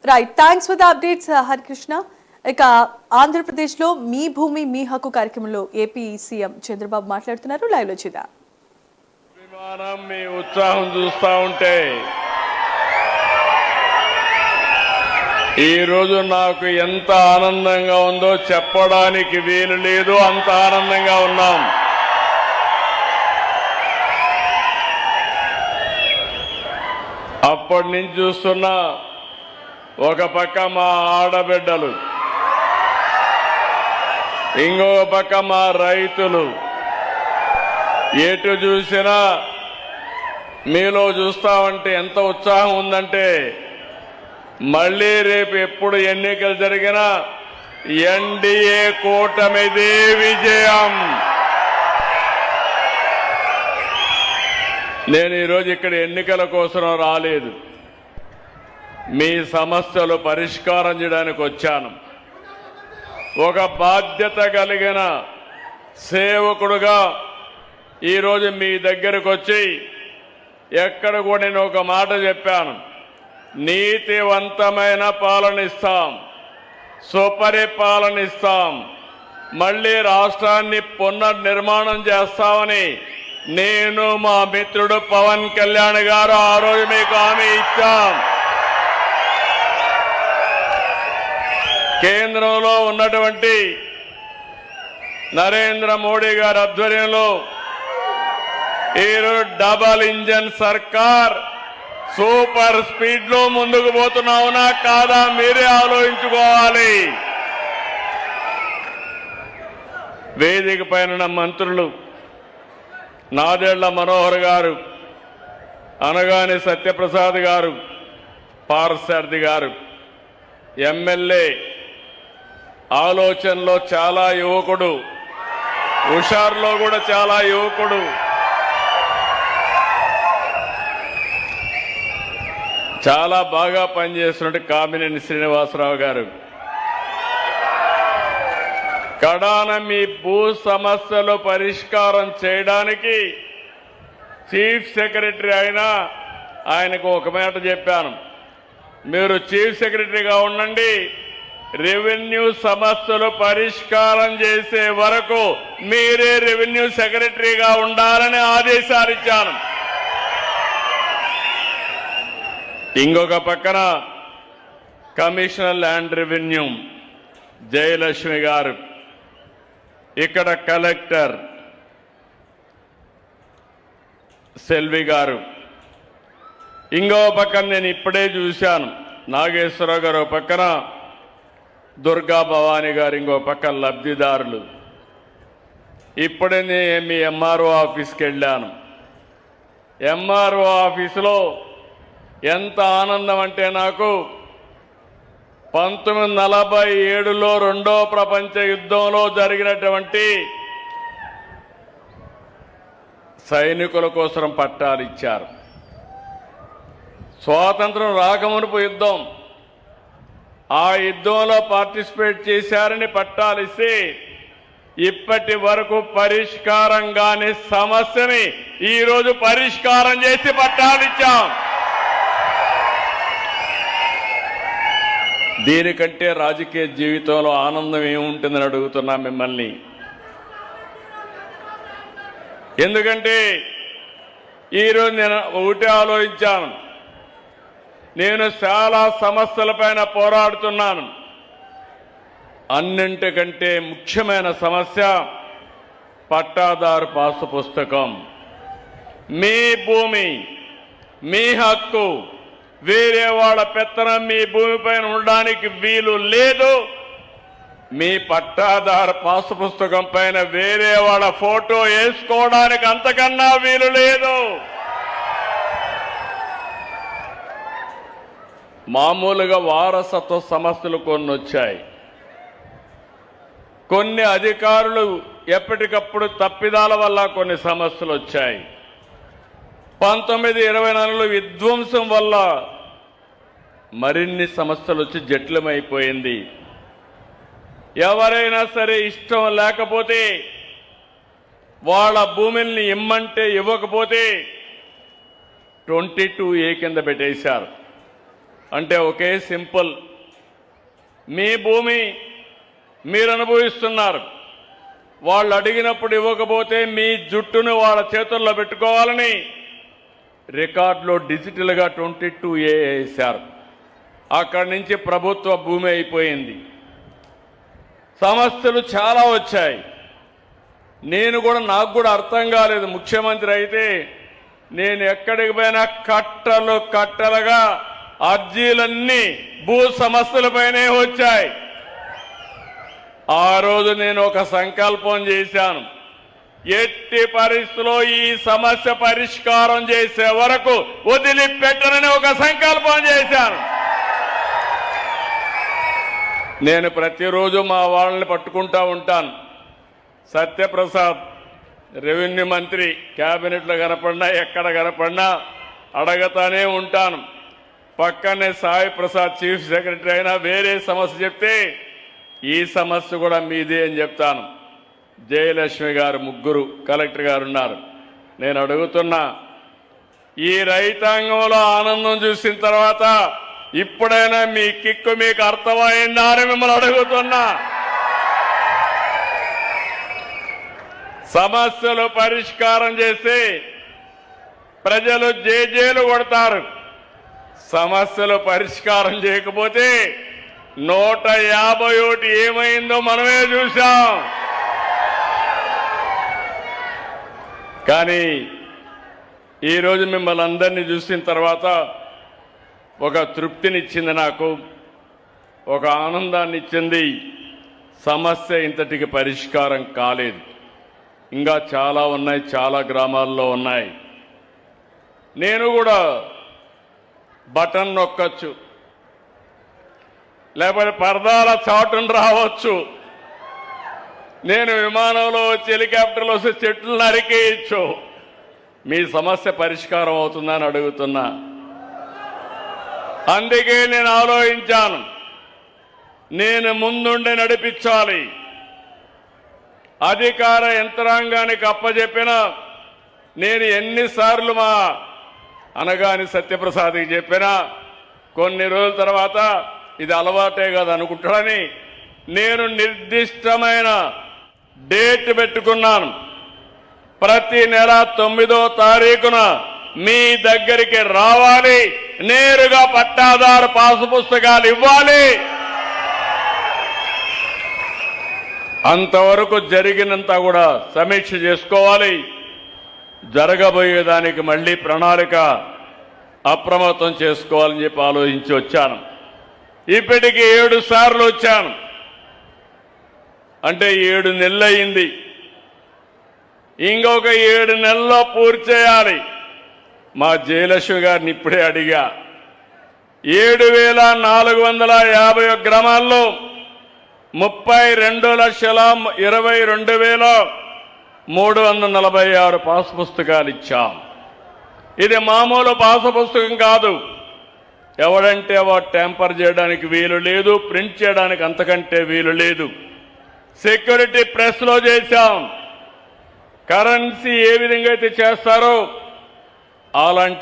Right, thanks for the updates Harikrishna. ఇక ఆంధ్రప్రదేశ్లో మీ భూమి మీ హక్కు కార్యక్రమంలో ఏపీ సీఎం చంద్రబాబు మాట్లాడుతున్నారు. లైవ్ లో చూద్దాం. అభిమానం, మీ ఉత్సాహం చూస్తా ఉంటే ఈ రోజు నాకు ఎంత ఆనందంగా ఉందో చెప్పడానికి వీలు లేదు. అంత ఆనందంగా ఉన్నాం. అప్పటి నుంచి చూస్తున్నా, ఒక పక్క మా ఆడబిడ్డలు, ఇంకొక పక్క మా రైతులు, ఎటు చూసినా మీలో చూస్తామంటే ఎంత ఉత్సాహం ఉందంటే, మళ్ళీ రేపు ఎప్పుడు ఎన్నికలు జరిగినా ఎన్డీఏ కూటమిదే విజయం. నేను ఈరోజు ఇక్కడ ఎన్నికల కోసం రాలేదు, మీ సమస్యలు పరిష్కారం చేయడానికి వచ్చాను. ఒక బాధ్యత కలిగిన సేవకుడుగా ఈరోజు మీ దగ్గరకు వచ్చి ఎక్కడ కూడా నేను ఒక మాట చెప్పాను. నీతివంతమైన పాలన ఇస్తాం, సుపరిపాలన ఇస్తాం, మళ్లీ రాష్ట్రాన్ని పునర్నిర్మాణం చేస్తామని నేను, మా మిత్రుడు పవన్ కళ్యాణ్ గారు ఆ రోజు మీకు హామీ ఇచ్చాం. కేంద్రంలో ఉన్నటువంటి నరేంద్ర మోడీ గారి ఆధ్వర్యంలో ఈరోజు డబల్ ఇంజన్ సర్కార్ సూపర్ స్పీడ్ లో ముందుకు పోతున్నావునా కాదా మీరే ఆలోచించుకోవాలి. వేదిక పైన మంత్రులు నాదెళ్ల మనోహర్ గారు, అనగాని సత్యప్రసాద్ గారు, పార్సారథి గారు, ఎమ్మెల్యే ఆలోచనలో చాలా యువకుడు, హుషారులో కూడా చాలా యువకుడు, చాలా బాగా పనిచేస్తున్నట్టు కామినేని శ్రీనివాసరావు గారు, కడాన మీ భూ సమస్యలు పరిష్కారం చేయడానికి చీఫ్ సెక్రటరీ అయినా ఆయనకు ఒక మాట చెప్పాను. మీరు చీఫ్ సెక్రటరీగా ఉండండి, రెవెన్యూ సమస్యలు పరిష్కారం చేసే వరకు మీరే రెవెన్యూ సెక్రటరీగా ఉండాలని ఆదేశాలు ఇచ్చాను. ఇంకొక పక్కన కమిషనర్ ల్యాండ్ రెవెన్యూ జయలక్ష్మి గారు, ఇక్కడ కలెక్టర్ సెల్వి గారు, ఇంకో పక్కన నేను ఇప్పుడే చూశాను నాగేశ్వరరావు గారు ఒక పక్కన, దుర్గా భవానీ గారు ఇంకో పక్కన లబ్ధిదారులు. ఇప్పుడే నేను మీ ఎంఆర్ఓ ఆఫీస్కి వెళ్ళాను. ఎంఆర్ఓ ఆఫీసులో ఎంత ఆనందం అంటే, నాకు 1947లో రెండో ప్రపంచ యుద్ధంలో జరిగినటువంటి సైనికుల కోసం పట్టాలు ఇచ్చారు. స్వాతంత్రం రాకమునుపు యుద్ధం, ఆ యుద్ధంలో పార్టిసిపేట్ చేశారని పట్టాలు ఇస్తే ఇప్పటి వరకు పరిష్కారం కాని సమస్యని ఈరోజు పరిష్కారం చేసి పట్టాలు ఇచ్చాం. దీనికంటే రాజకీయ జీవితంలో ఆనందం ఏముంటుందని అడుగుతున్నా మిమ్మల్ని. ఎందుకంటే ఈరోజు నేను ఒకటే ఆలోచించాను, నేను చాలా సమస్యలపైన పోరాడుతున్నాను. అన్నింటికంటే ముఖ్యమైన సమస్య పట్టాదారు పాసు పుస్తకం. మీ భూమి మీ హక్కు, వేరే వాళ్ళ పెత్తనం మీ భూమిపైన ఉండడానికి వీలు లేదు. మీ పట్టాదారు పాసు పుస్తకం పైన వేరే వాళ్ళ ఫోటో వేసుకోవడానికి అంతకన్నా వీలు లేదు. మామూలుగా వారసత్వ సమస్యలు కొన్ని వచ్చాయి. కొన్ని అధికారులు ఎప్పటికప్పుడు తప్పిదాల వల్ల కొన్ని సమస్యలు వచ్చాయి. 1924లో విధ్వంసం వల్ల మరిన్ని సమస్యలు వచ్చి జటిలమైపోయింది. ఎవరైనా సరే ఇష్టం లేకపోతే, వాళ్ళ భూమిని ఇమ్మంటే ఇవ్వకపోతే 22A కింద పెట్టేశారు. అంటే ఒకే సింపుల్, మీ భూమి మీరు అనుభవిస్తున్నారు, వాళ్ళు అడిగినప్పుడు ఇవ్వకపోతే మీ జుట్టును వాళ్ళ చేతుల్లో పెట్టుకోవాలని రికార్డులో డిజిటల్గా 22A వేశారు. అక్కడి నుంచి ప్రభుత్వ భూమి అయిపోయింది. సమస్యలు చాలా వచ్చాయి. నాకు కూడా అర్థం కాలేదు. ముఖ్యమంత్రి అయితే నేను ఎక్కడికి పోయినా కట్టలుగా అర్జీలన్నీ భూ సమస్యలపైనే వచ్చాయి. ఆ రోజు నేను ఒక సంకల్పం చేశాను, ఎట్టి పరిస్థితుల్లో ఈ సమస్య పరిష్కారం చేసే వరకు వదిలిపెట్టనని ఒక సంకల్పం చేశాను. నేను ప్రతిరోజు మా వాళ్ళని పట్టుకుంటా ఉంటాను. సత్యప్రసాద్ రెవెన్యూ మంత్రి క్యాబినెట్లో కనపడినా ఎక్కడ కనపడినా అడగతానే ఉంటాను. పక్కనే సాయి ప్రసాద్ చీఫ్ సెక్రటరీ అయినా వేరే సమస్య చెప్తే ఈ సమస్య కూడా మీదే అని చెప్తాను. జయలక్ష్మి గారు ముగ్గురు కలెక్టర్ గారు ఉన్నారు. నేను అడుగుతున్నా, ఈ రైతాంగంలో ఆనందం చూసిన తర్వాత ఇప్పుడైనా మీ కిక్కు మీకు అర్థమైందా అని మిమ్మల్ని అడుగుతున్నా. సమస్యలు పరిష్కారం చేసి ప్రజలు జేజేలు కొడతారు. సమస్యలు పరిష్కారం చేయకపోతే 151 ఏమైందో మనమే చూశాం. కానీ ఈరోజు మిమ్మల్ని అందరినీ చూసిన తర్వాత ఒక తృప్తినిచ్చింది, నాకు ఒక ఆనందాన్ని ఇచ్చింది. సమస్య ఇంతటికి పరిష్కారం కాలేదు, ఇంకా చాలా ఉన్నాయి, చాలా గ్రామాల్లో ఉన్నాయి. నేను కూడా బటన్ నొక్కచ్చు, లేకపోతే పరదాల చాటును రావచ్చు, నేను విమానంలో వచ్చి హెలికాప్టర్లో వచ్చి చెట్లు నరికేయచ్చు. మీ సమస్య పరిష్కారం అవుతుందని అడుగుతున్నా. అందుకే నేను ఆలోచించాను, నేను ముందుండి నడిపించాలి. అధికార యంత్రాంగానికి అప్పచెప్పిన నేను ఎన్నిసార్లు మా అనగాని సత్యప్రసాద్కి చెప్పినా కొన్ని రోజుల తర్వాత ఇది అలవాటే కాదు అనుకుంటాడని నేను నిర్దిష్టమైన డేట్ పెట్టుకున్నాను. ప్రతి నెల 9వ తారీఖున మీ దగ్గరికి రావాలి, నేరుగా పట్టాదారు పాసు పుస్తకాలు ఇవ్వాలి. అంతవరకు జరిగినంత కూడా సమీక్ష చేసుకోవాలి. జరగబోయేదానికి మళ్ళీ ప్రణాళిక అప్రమత్తం చేసుకోవాలని చెప్పి ఆలోచించి వచ్చాను. ఇప్పటికి 7 సార్లు వచ్చాను, అంటే 7 నెలలు అయింది. ఇంకొక 7 నెలల్లో పూర్తి చేయాలి. మా జయలక్ష్మి గారిని ఇప్పుడే అడిగా, 7,451 గ్రామాల్లో 32,22,346 పాసు పుస్తకాలు ఇచ్చాం. ఇది మామూలు పాసు పుస్తకం కాదు. ఎవడంటే వాడు ట్యాంపర్ చేయడానికి వీలు లేదు, ప్రింట్ చేయడానికి అంతకంటే వీలు లేదు. సెక్యూరిటీ ప్రెస్లో చేశాం. కరెన్సీ ఏ విధంగా అయితే చేస్తారో అలాంటి